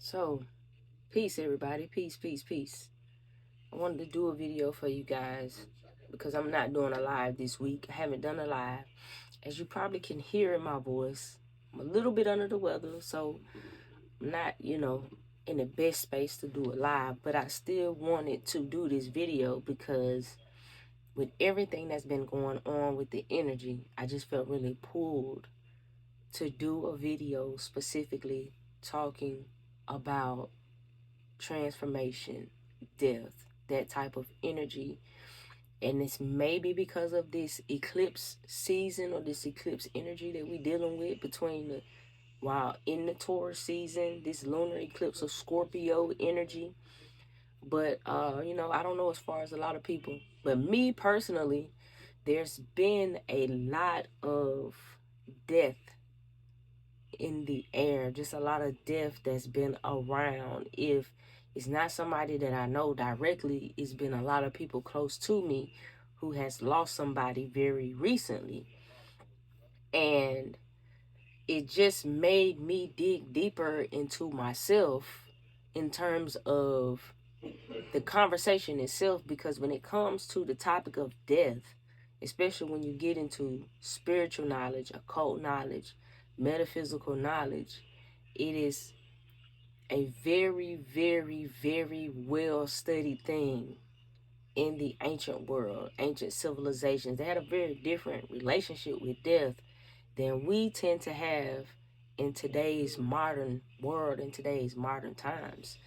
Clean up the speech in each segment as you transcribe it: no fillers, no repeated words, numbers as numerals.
So, peace, everybody. Peace, peace, peace. I wanted to do a video for you guys because I'm not doing a live this week. I haven't done a live. As you probably can hear in my voice, I'm a little bit under the weather, so I'm not, in the best space to do it live. But I still wanted to do this video because with everything that's been going on with the energy, I just felt really pulled to do a video specifically talking about transformation, death, that type of energy. And it's maybe because of this eclipse season or this eclipse energy that we're dealing with while in the Taurus season, this lunar eclipse of Scorpio energy. But I don't know as far as a lot of people, but me personally, there's been a lot of death in the air, just a lot of death that's been around. If it's not somebody that I know directly, it's been a lot of people close to me who has lost somebody very recently. And it just made me dig deeper into myself in terms of the conversation itself, because when it comes to the topic of death, especially when you get into spiritual knowledge, occult knowledge, metaphysical knowledge, it is a very, very, very well studied thing in the ancient world, ancient civilizations. They had a very different relationship with death than we tend to have in today's modern world, in today's modern times.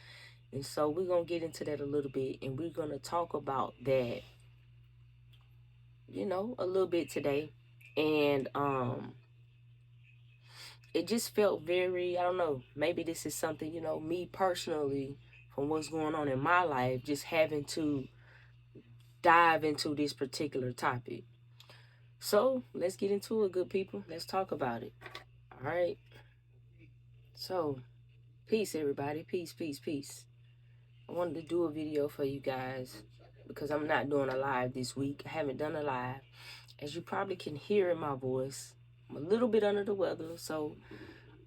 And so we're going to get into that a little bit, and we're going to talk about that, a little bit today. And it just felt very, I don't know, maybe this is something, me personally, from what's going on in my life, just having to dive into this particular topic. So let's get into it, good people. Let's talk about it. All right. So, peace, everybody. Peace, peace, peace. I wanted to do a video for you guys because I'm not doing a live this week. I haven't done a live. As you probably can hear in my voice, I'm a little bit under the weather, so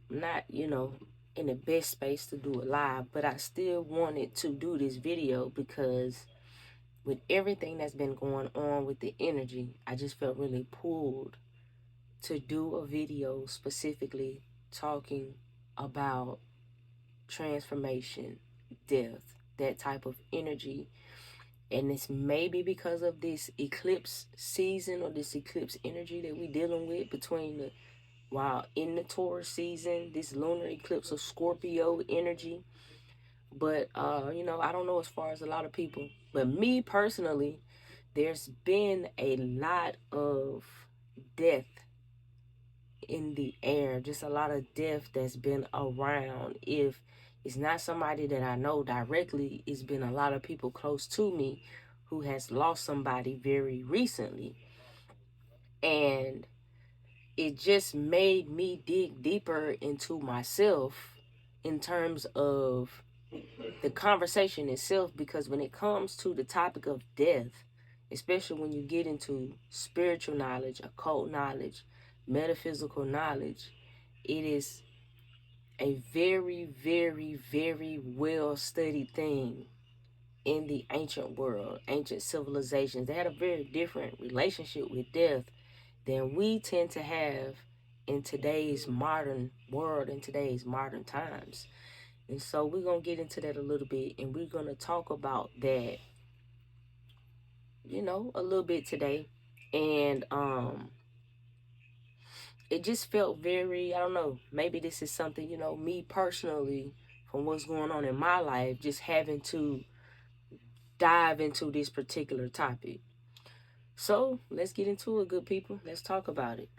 I'm not, in the best space to do it live. But I still wanted to do this video because with everything that's been going on with the energy, I just felt really pulled to do a video specifically talking about transformation, death, that type of energy. And it's maybe because of this eclipse season or this eclipse energy that we're dealing with while in the Taurus season, this lunar eclipse of Scorpio energy. But I don't know as far as a lot of people, but me personally, there's been a lot of death in the air, just a lot of death that's been around. If it's not somebody that I know directly, it's been a lot of people close to me who has lost somebody very recently. And it just made me dig deeper into myself in terms of the conversation itself, because when it comes to the topic of death, especially when you get into spiritual knowledge, occult knowledge, metaphysical knowledge, it is a very, very, very well studied thing in the ancient world, ancient civilizations. They had a very different relationship with death than we tend to have in today's modern world, in today's modern times. And so we're going to get into that a little bit, and we're going to talk about that, a little bit today. And it just felt very, I don't know, maybe this is something, me personally, from what's going on in my life, just having to dive into this particular topic. So let's get into it, good people. Let's talk about it.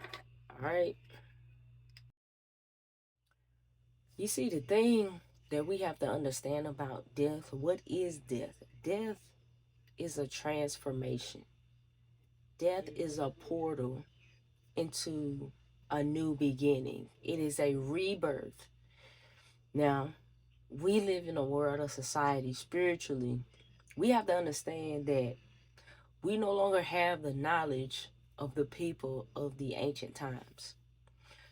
All right. You see, the thing that we have to understand about death, what is death? Death is a transformation. Death is a portal into a new beginning. It is a rebirth. Now, we live in a world of society spiritually. We have to understand that we no longer have the knowledge of the people of the ancient times.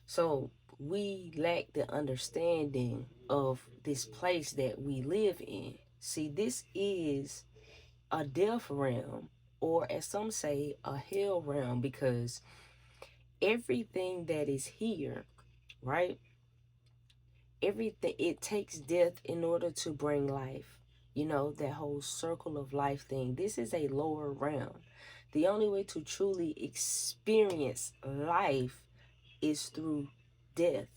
So we lack the understanding of this place that we live in. See, this is a death realm, or as some say, a hell realm, because everything that is here, right? Everything, it takes death in order to bring life. You know, that whole circle of life thing. This is a lower realm. The only way to truly experience life is through death.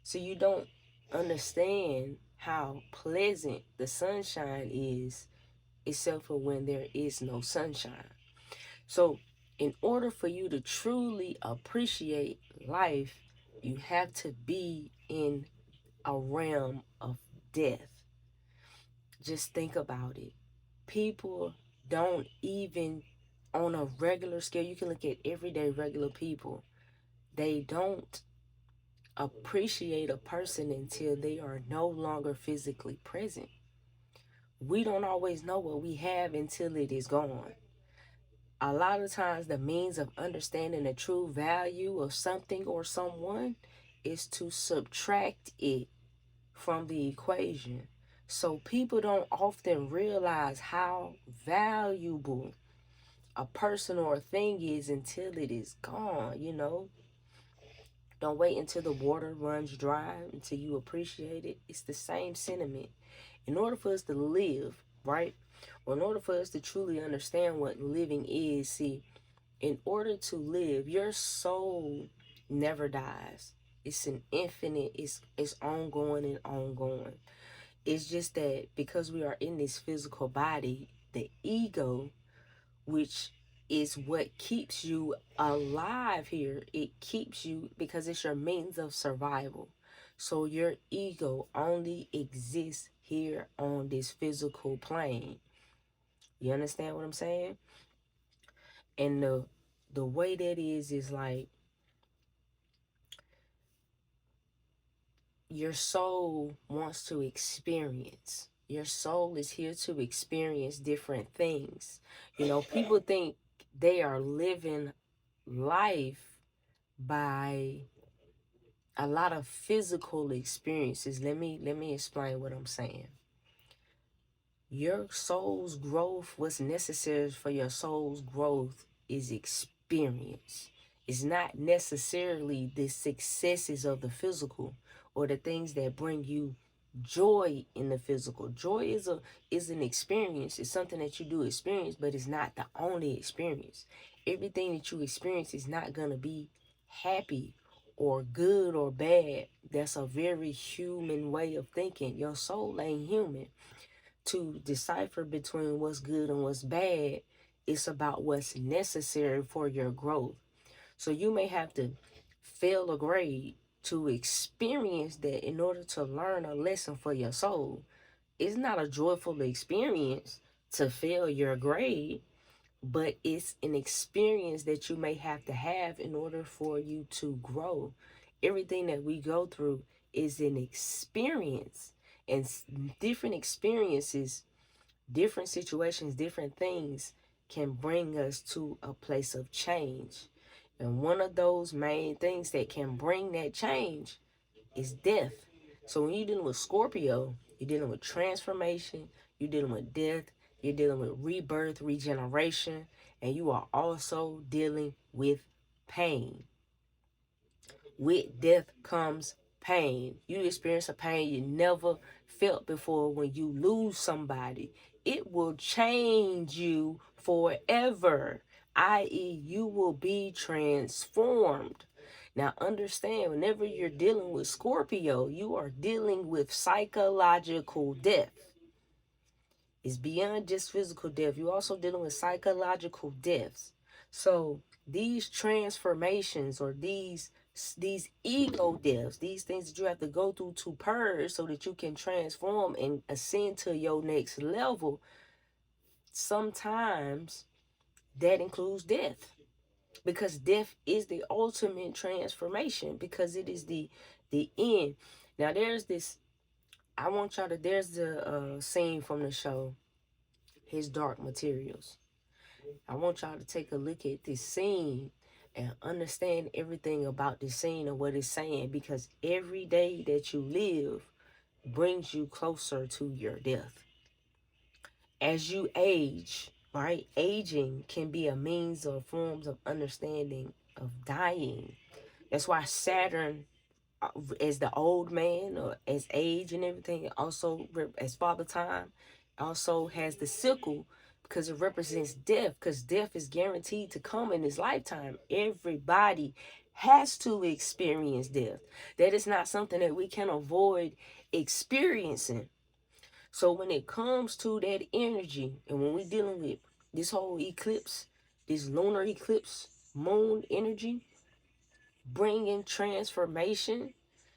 So you don't understand how pleasant the sunshine is, except for when there is no sunshine. So, in order for you to truly appreciate life, you have to be in a realm of death. Just think about it. People don't even, on a regular scale, you can look at everyday regular people, they don't appreciate a person until they are no longer physically present. We don't always know what we have until it is gone. A lot of times, the means of understanding the true value of something or someone is to subtract it from the equation. So people don't often realize how valuable a person or a thing is until it is gone, you know. Don't wait until the water runs dry until you appreciate it. It's the same sentiment. In order for us to live, right? Or in order for us to truly understand what living is, see, in order to live, your soul never dies. It's an infinite, it's ongoing and ongoing. It's just that because we are in this physical body, the ego, which is what keeps you alive here, it keeps you because it's your means of survival. So your ego only exists here on this physical plane. You understand what I'm saying? And the way that is like your soul wants to experience. Your soul is here to experience different things. You know, people think they are living life by a lot of physical experiences. Let me explain what I'm saying. Your soul's growth, what's necessary for your soul's growth is experience. It's not necessarily the successes of the physical or the things that bring you joy in the physical. Joy is an experience. It's something that you do experience, but it's not the only experience. Everything that you experience is not gonna be happy or good or bad. That's a very human way of thinking. Your soul ain't human. To decipher between what's good and what's bad, it's about what's necessary for your growth. So you may have to fail a grade to experience that in order to learn a lesson for your soul. It's not a joyful experience to fail your grade, but it's an experience that you may have to have in order for you to grow. Everything that we go through is an experience, and different experiences, different situations, different things can bring us to a place of change. And one of those main things that can bring that change is death. So when you're dealing with Scorpio, you're dealing with transformation, you're dealing with death, you're dealing with rebirth, regeneration, and you are also dealing with pain. With death comes pain. You experience a pain you never felt before when you lose somebody. It will change you forever, i.e., you will be transformed. Now, understand, whenever you're dealing with Scorpio, you are dealing with psychological death. It's beyond just physical death. You're also dealing with psychological deaths. So these transformations, or these ego deaths, these things that you have to go through to purge so that you can transform and ascend to your next level, sometimes that includes death, because death is the ultimate transformation, because it is the end. Now there's this, I want y'all to, there's the scene from the show His Dark Materials. I want y'all to take a look at this scene and understand everything about this scene and what it's saying, because every day that you live, brings you closer to your death. As you age, right? Aging can be a means or forms of understanding of dying. That's why Saturn, as the old man or as age and everything, also as father time, also has the sickle because it represents death, because death is guaranteed to come in his lifetime. Everybody has to experience death. That is not something that we can avoid experiencing. So when it comes to that energy, and when we're dealing with this whole eclipse, this lunar eclipse, moon energy, bringing transformation,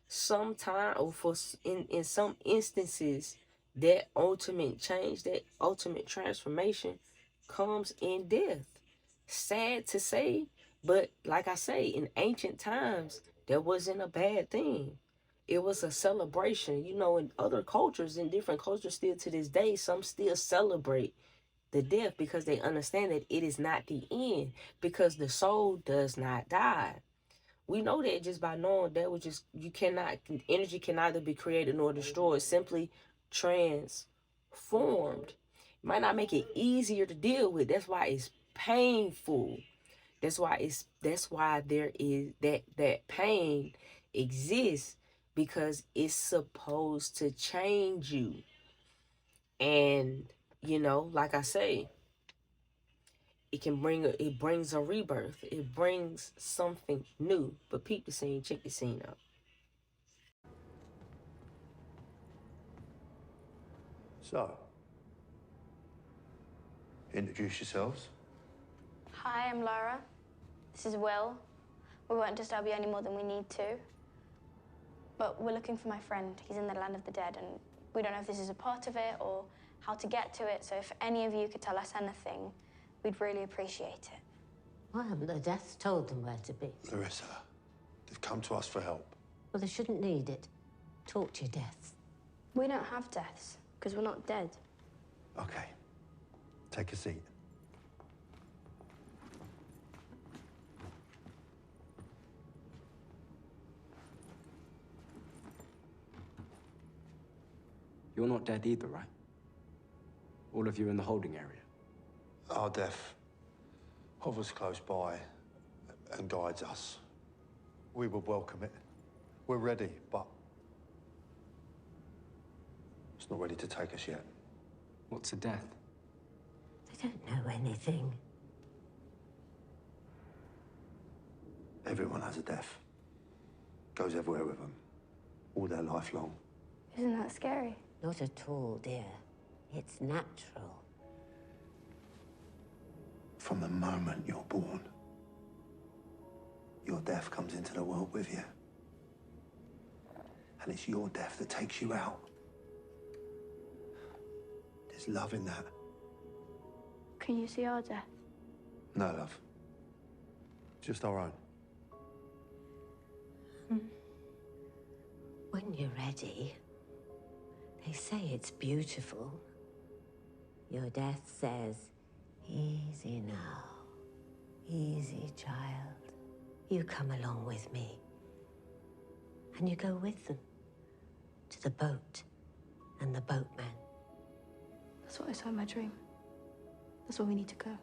sometime or for in some instances, that ultimate change, that ultimate transformation comes in death. Sad to say, but like I say, in ancient times, that wasn't a bad thing. It was a celebration. You know, in other cultures, in different cultures still to this day, some still celebrate the death because they understand that it is not the end, because the soul does not die. We know that just by knowing that was just, you cannot, energy can neither be created nor destroyed, simply transformed. It might not make it easier to deal with. That's why it's painful. That's why there is that pain exists, because it's supposed to change you. And like I say, it brings a rebirth. It brings something new. But peep the scene, check the scene out. So, introduce yourselves. Hi, I'm Laura. This is Will. We won't disturb you any more than we need to. But we're looking for my friend. He's in the land of the dead, and we don't know if this is a part of it or how to get to it. So if any of you could tell us anything, we'd really appreciate it. Why haven't the deaths told them where to be? Larissa, they've come to us for help. Well, they shouldn't need it. Talk to your deaths. We don't have deaths, because we're not dead. Okay, take a seat. You're not dead either, right? All of you in the holding area. Our death hovers close by and guides us. We would welcome it. We're ready, but it's not ready to take us yet. What's a death? They don't know anything. Everyone has a death. Goes everywhere with them. All their life long. Isn't that scary? Not at all, dear. It's natural. From the moment you're born, your death comes into the world with you. And it's your death that takes you out. There's love in that. Can you see our death? No, love. Just our own. When you're ready, they say it's beautiful. Your death says, easy now. Easy, child. You come along with me. And you go with them. To the boat and the boatman. That's what I saw in my dream. That's where we need to go.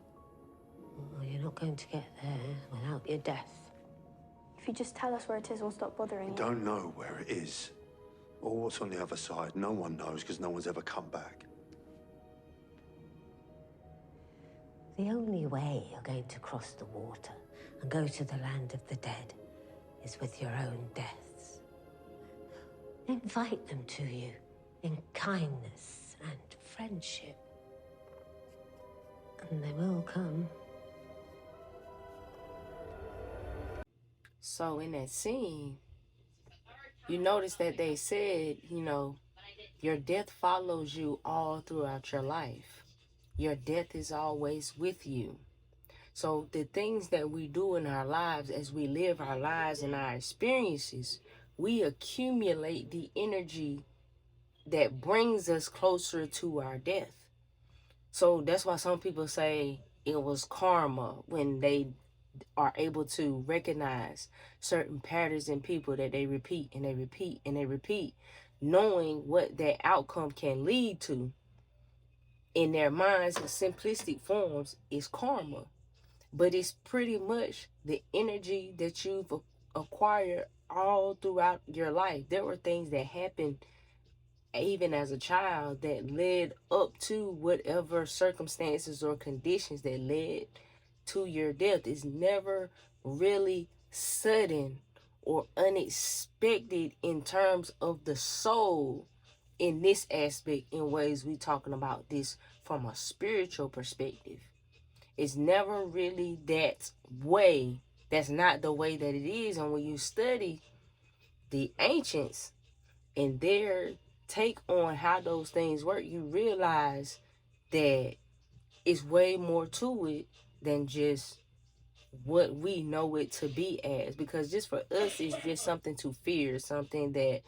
Well, you're not going to get there without your death. If you just tell us where it is, we'll stop bothering you. We don't know where it is. Or what's on the other side. No one knows, because no one's ever come back. The only way you're going to cross the water and go to the land of the dead is with your own deaths. Invite them to you in kindness and friendship. And they will come. So in that scene, you notice that they said, your death follows you all throughout your life. Your death is always with you. So the things that we do in our lives, as we live our lives and our experiences, we accumulate the energy that brings us closer to our death. So that's why some people say it was karma, when they are able to recognize certain patterns in people that they repeat and they repeat and they repeat. knowing what that outcome can lead to in their minds in simplistic forms is karma. But it's pretty much the energy that you've acquired all throughout your life. There were things that happened even as a child that led up to whatever circumstances or conditions that led to your death. Is never really sudden or unexpected in terms of the soul in this aspect, in ways we talking about this from a spiritual perspective. It's never really that way. That's not the way that it is. And when you study the ancients and their take on how those things work, you realize that it's way more to it than just what we know it to be as. Because just for us, it's just something to fear, something that,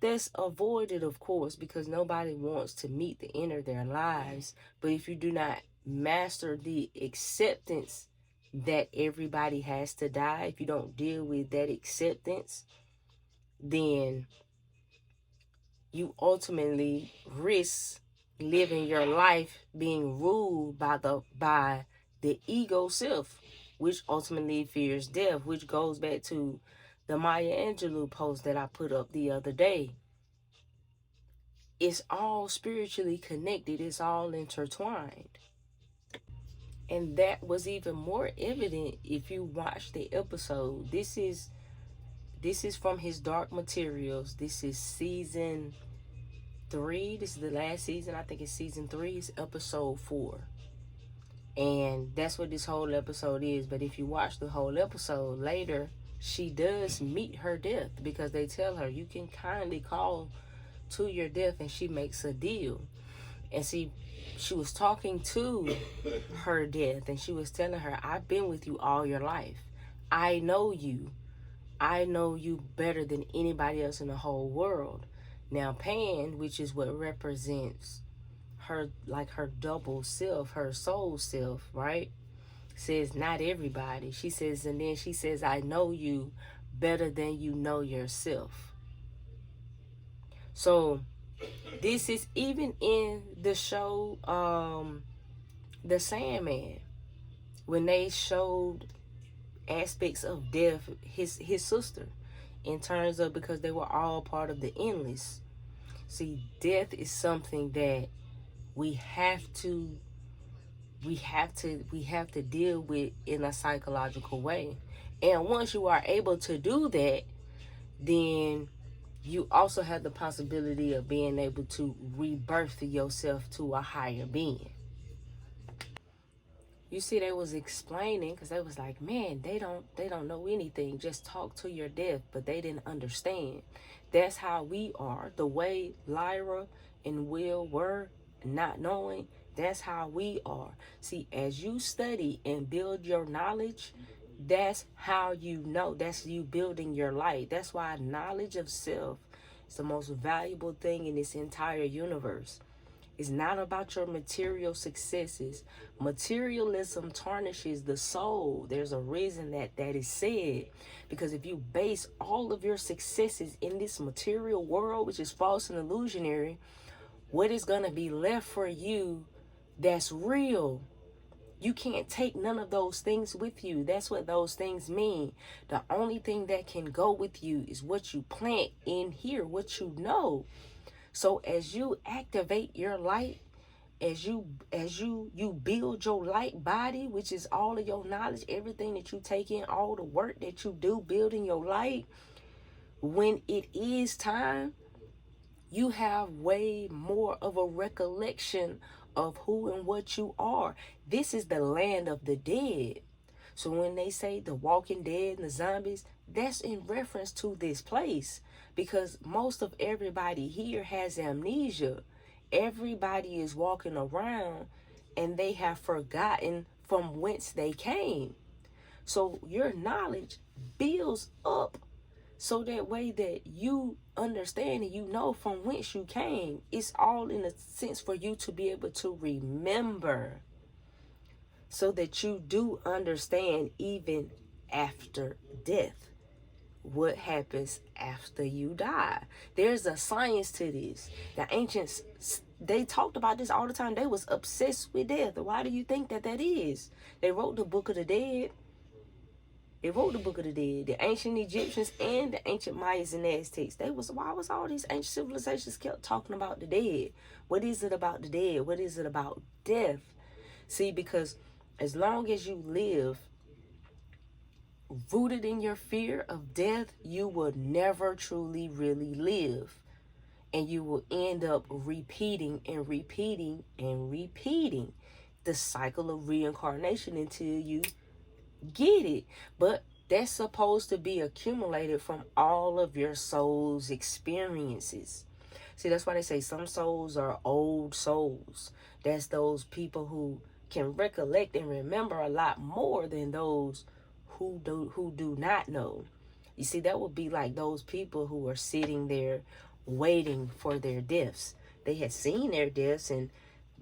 that's avoided, of course, because nobody wants to meet the end of their lives. But if you do not master the acceptance that everybody has to die, if you don't deal with that acceptance, then you ultimately risk living your life being ruled by the ego self, which ultimately fears death, which goes back to the Maya Angelou post that I put up the other day. It's all spiritually connected. It's all intertwined. And that was even more evident if you watch the episode. This is from his Dark Materials. This is season 3. This is the last season. I think it's season 3. It's episode 4. And that's what this whole episode is. But if you watch the whole episode later, she does meet her death, because they tell her you can kindly call to your death, and she makes a deal. And see, she was talking to her death, and she was telling her, I've been with you all your life. I know you. I know you better than anybody else in the whole world. Now Pan, which is what represents her, like her double self, her soul self, right, says not everybody. She says, and then she says, I know you better than you know yourself. So this is even in the show The Sandman, when they showed aspects of death, his sister, in terms of, because they were all part of the endless. See, death is something that we have to deal with in a psychological way. And once you are able to do that, then you also have the possibility of being able to rebirth yourself to a higher being. You see, they was explaining, because they was like, man, they don't know anything, just talk to your death. But they didn't understand. That's how we are. The way Lyra and Will were, not knowing, that's how we are. See, as you study and build your knowledge, that's how you know. That's you building your light. That's why knowledge of self is the most valuable thing in this entire universe. It's not about your material successes. Materialism tarnishes the soul. There's a reason that is said. Because if you base all of your successes in this material world, which is false and illusionary, what is going to be left for you that's real? You can't take none of those things with you. That's what those things mean. The only thing that can go with you is what you plant in here, what you know. So as you activate your light, as you build your light body, which is all of your knowledge, everything that you take in, all the work that you do building your light, when it is time, you have way more of a recollection of who and what you are. This is the land of the dead. So when they say the Walking Dead and the zombies, that's in reference to this place, because most of everybody here has amnesia. Everybody is walking around and they have forgotten from whence they came. So your knowledge builds up so that way that you understand and you know from whence you came. It's all in a sense for you to be able to remember, so that you do understand even after death. what happens after you die. There's a science to this. The ancients, they talked about this all the time. They was obsessed with death. Why do you think that is? They wrote the Book of the Dead. They wrote the Book of the Dead. The ancient Egyptians and the ancient Mayas and Aztecs. Why was all these ancient civilizations kept talking about the dead? What is it about the dead? What is it about death? See, because as long as you live rooted in your fear of death, you will never truly really live. And you will end up repeating and repeating and repeating the cycle of reincarnation until you get it. But that's supposed to be accumulated from all of your soul's experiences. See, that's why they say some souls are old souls. That's those people who can recollect and remember a lot more than those who do not know. You see, that would be like those people who are sitting there waiting for their deaths. They had seen their deaths and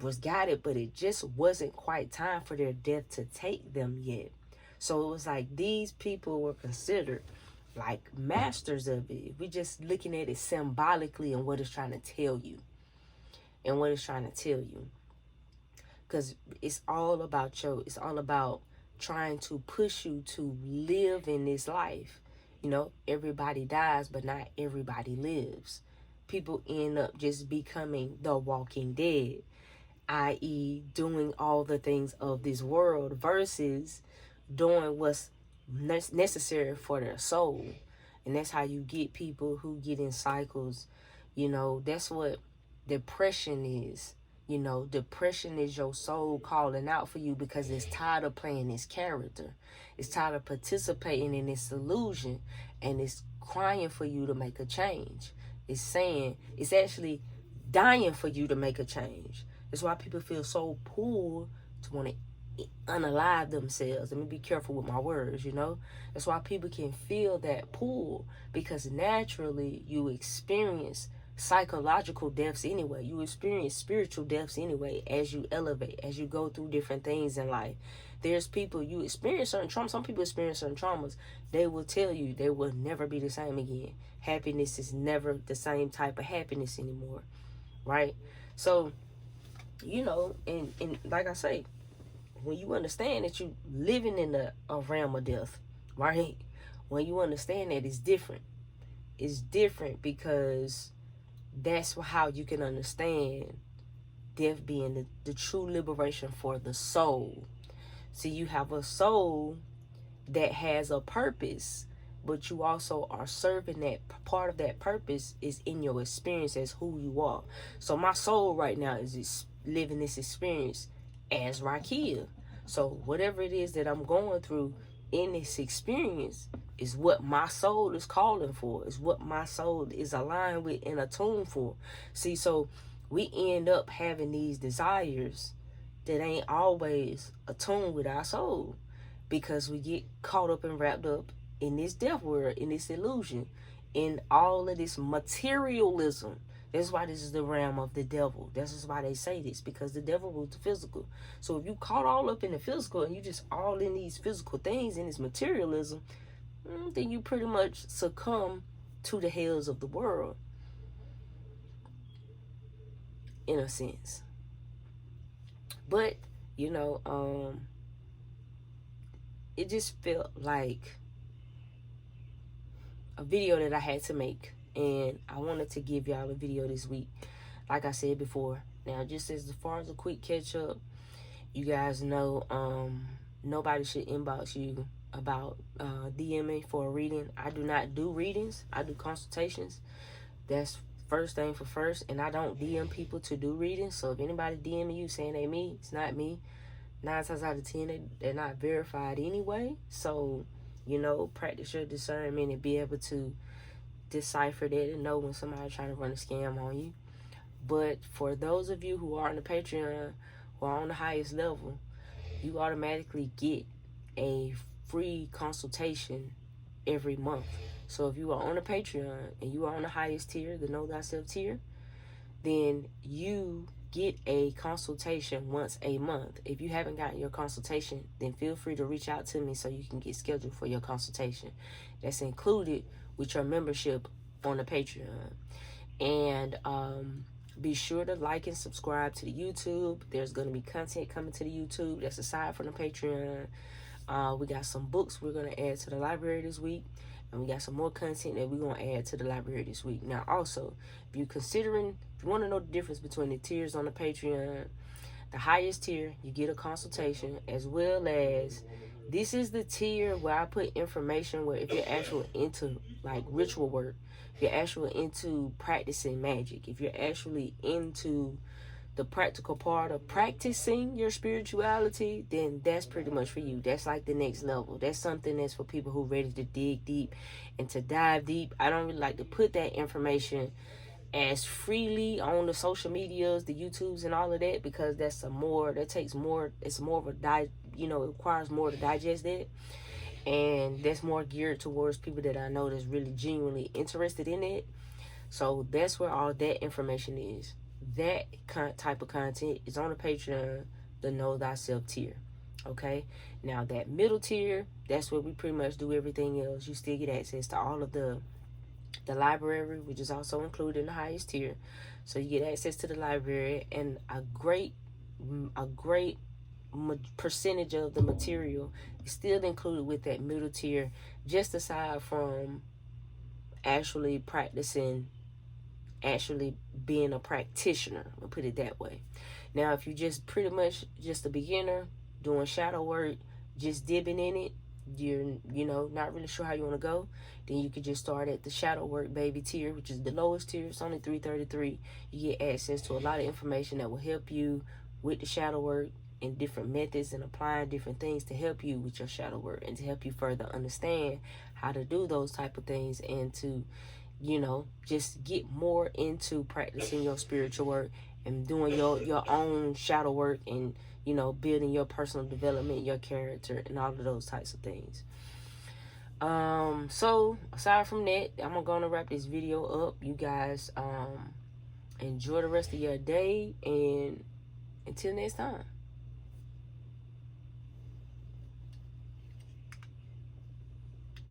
was guided, but it just wasn't quite time for their death to take them yet. So it was like these people were considered like masters of it. We're just looking at it symbolically and what it's trying to tell you. And what it's trying to tell you. Because it's all about it's all about trying to push you to live in this life. You know, everybody dies, but not everybody lives. People end up just becoming the walking dead, i.e. doing all the things of this world versus doing what's necessary for their soul. And that's how you get people who get in cycles. You know, that's what depression is. You know, depression is your soul calling out for you because it's tired of playing this character. It's tired of participating in this illusion, and it's crying for you to make a change. It's saying, it's actually dying for you to make a change. That's why people feel so pulled to want to unalive themselves. Let me be careful with my words, you know. That's why people can feel that pull, because naturally you experience psychological deaths anyway. You experience spiritual deaths anyway as you elevate, as you go through different things in life. There's people, you experience certain traumas. Some people experience certain traumas. They will tell you they will never be the same again. Happiness is never the same type of happiness anymore, right? So, you know, and like I say, when you understand that you living in a realm of death, right? When you understand that, it's different. It's different because that's how you can understand death being the true liberation for the soul. See, you have a soul that has a purpose, but you also are serving that. Part of that purpose is in your experience as who you are. So my soul right now is living this experience as Rakia. So whatever it is that I'm going through in this experience is what my soul is calling for, is what my soul is aligned with and attuned for. See, so we end up having these desires that ain't always attuned with our soul, because we get caught up and wrapped up in this death world, in this illusion, in all of this materialism. That's why this is the realm of the devil. This is why they say this, because the devil rules the physical. So if you caught all up in the physical and you just all in these physical things, in this materialism, then you pretty much succumb to the hells of the world, in a sense. But, you know, it just felt like a video that I had to make, and I wanted to give y'all a video this week, like I said before. Now, just as far as a quick catch up, you guys know nobody should inbox you about DMing for a reading. I do not do readings. I do consultations. That's first thing for first. And I don't DM people to do readings. So if anybody DMing you saying they me, it's not me. 9 times out of 10, they're not verified anyway. So, you know, practice your discernment and be able to decipher that and know when somebody's trying to run a scam on you. But for those of you who are on the Patreon or on the highest level, you automatically get a free consultation every month. So if you are on the Patreon and you are on the highest tier, the Know Thyself tier, then you get a consultation once a month. If you haven't gotten your consultation, then feel free to reach out to me so you can get scheduled for your consultation. That's included with your membership on the Patreon. And be sure to like and subscribe to the YouTube. There's going to be content coming to the YouTube that's aside from the Patreon. We got some books we're going to add to the library this week. And we got some more content that we're going to add to the library this week. Now, also, if you want to know the difference between the tiers on the Patreon, the highest tier, you get a consultation, as well as this is the tier where I put information where if you're actually into like ritual work, if you're actually into practicing magic, if you're actually into the practical part of practicing your spirituality, then that's pretty much for you. That's like the next level. That's something that's for people who are ready to dig deep and to dive deep. I don't really like to put that information as freely on the social medias, the YouTubes and all of that, because it's more of a it requires more to digest that. And that's more geared towards people that I know that's really genuinely interested in it. So that's where all that information is. That type of content is on the Patreon, the Know Thyself tier. Okay? Now that middle tier, that's where we pretty much do everything else. You still get access to all of the library, which is also included in the highest tier. So you get access to the library, and a great percentage of the material is still included with that middle tier, just aside from actually being a practitioner. I'll put it that way. Now, if you're just pretty much just a beginner doing shadow work, just dipping in it, you're not really sure how you want to go, then you could just start at the shadow work baby tier, which is the lowest tier. It's only $333. You get access to a lot of information that will help you with the shadow work and different methods and applying different things to help you with your shadow work and to help you further understand how to do those type of things and to just get more into practicing your spiritual work and doing your own shadow work and building your personal development, your character, and all of those types of things. So aside from that, I'm gonna wrap this video up. You guys enjoy the rest of your day, and until next time.